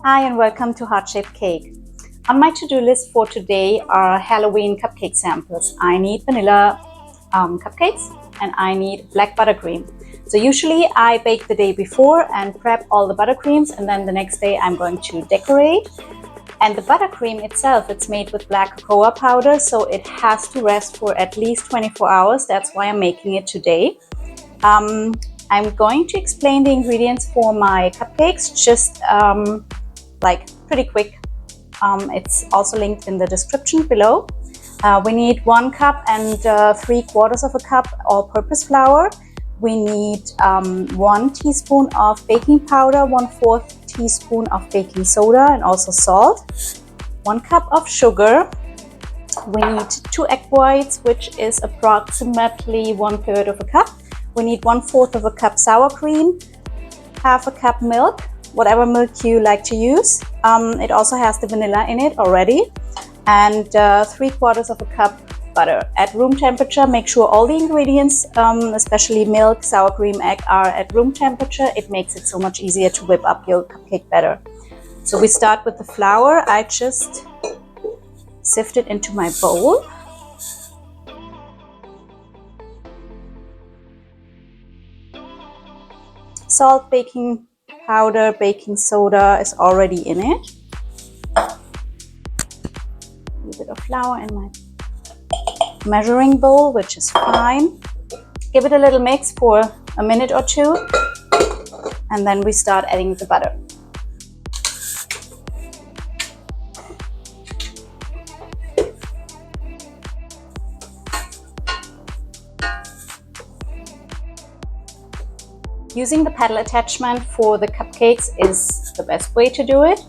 Hi and welcome to Heart Shaped Cake. On my to-do list for today are Halloween cupcake samples. I need vanilla cupcakes and I need black buttercream. So usually I bake the day before and prep all the buttercreams, and then the next day I'm going to decorate. And the buttercream itself, it's made with black cocoa powder, so it has to rest for at least 24 hours. That's why I'm making it today. I'm going to explain the ingredients for my cupcakes just like pretty quick. It's also linked in the description below. We need 1 cup and 3/4 of a cup all-purpose flour. We need 1 teaspoon of baking powder, 1/4 teaspoon of baking soda, and also salt. 1 cup of sugar. We need 2 egg whites, which is approximately 1/3 of a cup. We need 1/4 of a cup sour cream, half a cup milk, whatever milk you like to use. It also has the vanilla in it already, and 3/4 of a cup butter at room temperature. Make sure all the ingredients, especially milk, sour cream, egg, are at room temperature. It makes it so much easier to whip up your cupcake batter. So we start with the flour. I just sift it into my bowl. Salt, baking powder, baking soda is already in it. A little bit of flour in my measuring bowl, which is fine. Give it a little mix for a minute or two, and then we start adding the butter. Using the paddle attachment for the cupcakes is the best way to do it.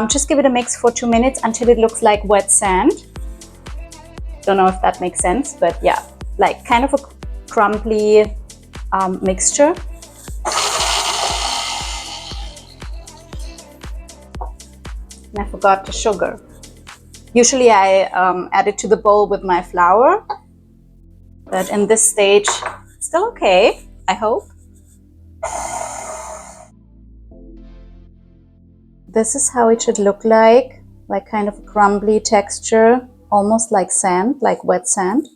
Just give it a mix for 2 minutes until it looks like wet sand. Don't know if that makes sense, but yeah, like kind of a crumbly mixture. And I forgot the sugar. Usually I add it to the bowl with my flour, but in this stage, it's still okay, I hope. This is how it should look like kind of a crumbly texture, almost like sand, like wet sand.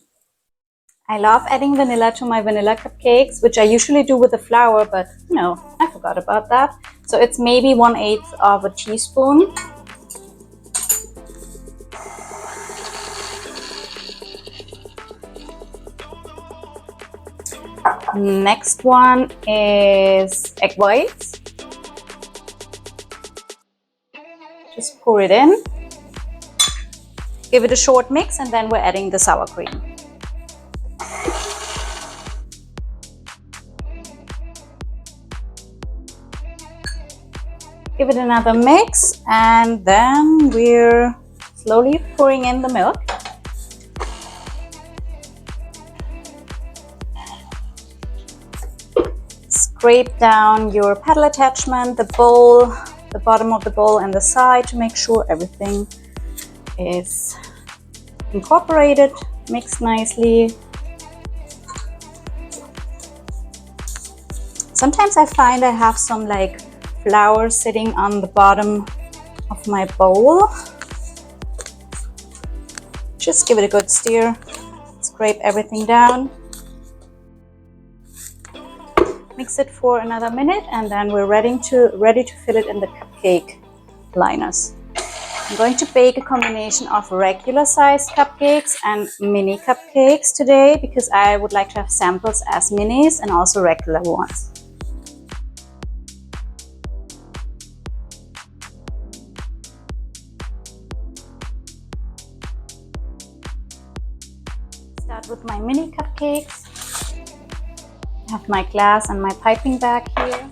I love adding vanilla to my vanilla cupcakes, which I usually do with the flour, but you know, I forgot about that. So it's maybe 1/8 of a teaspoon. Next one is egg whites. Just pour it in. Give it a short mix, and then we're adding the sour cream. Give it another mix, and then we're slowly pouring in the milk. Scrape down your paddle attachment, the bowl, the bottom of the bowl and the side to make sure everything is incorporated, mixed nicely. Sometimes I find I have some like flour sitting on the bottom of my bowl. Just give it a good stir, scrape everything down. Mix it for another minute, and then we're ready to fill it in the cupcake liners. I'm going to bake a combination of regular sized cupcakes and mini cupcakes today, because I would like to have samples as minis and also regular ones. Start with my mini cupcakes. I have my glass and my piping bag here.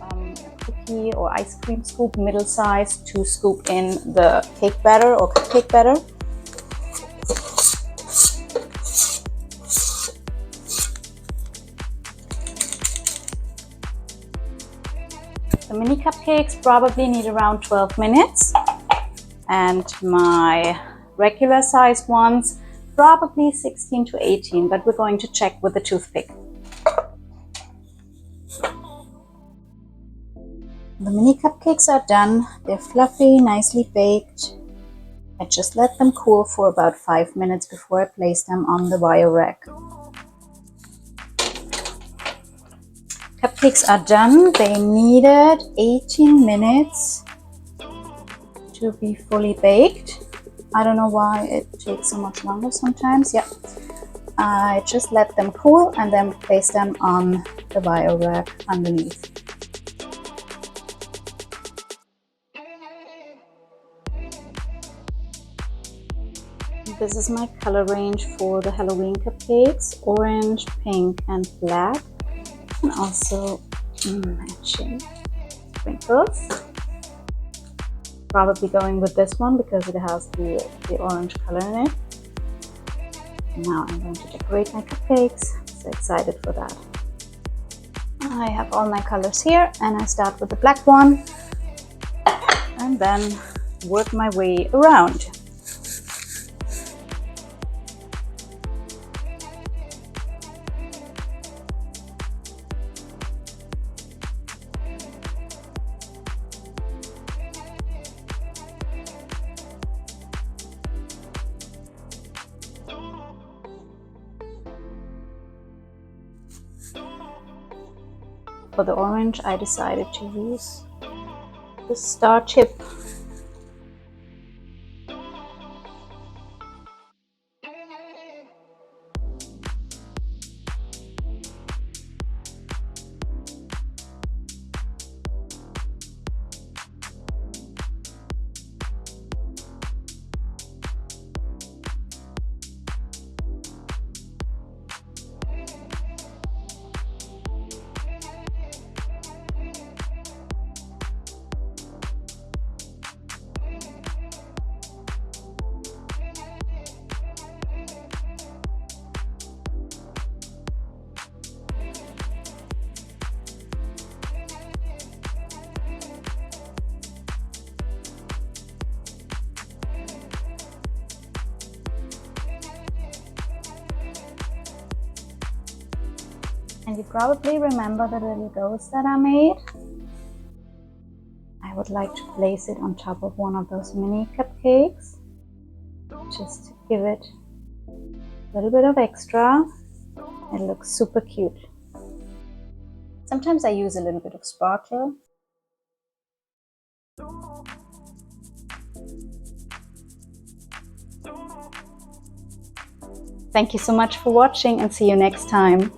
A cookie or ice cream scoop, middle size, to scoop in the cake batter or cupcake batter. The mini cupcakes probably need around 12 minutes. And my regular size ones probably 16 to 18, but we're going to check with the toothpick. The mini cupcakes are done. They're fluffy, nicely baked. I just let them cool for about 5 minutes before I place them on the wire rack. Cupcakes are done. They needed 18 minutes to be fully baked. I don't know why it takes so much longer sometimes. Yeah, I just let them cool and then place them on the wire rack underneath. This is my color range for the Halloween cupcakes: orange, pink, and black. And also matching sprinkles. Probably going with this one because it has the orange color in it. Now I'm going to decorate my cupcakes. So excited for that. I have all my colors here and I start with the black one and then work my way around. For the orange, I decided to use the star chip. And you probably remember the little ghost that I made. I would like to place it on top of one of those mini cupcakes, just to give it a little bit of extra. It looks super cute. Sometimes I use a little bit of sparkler. Thank you so much for watching and see you next time.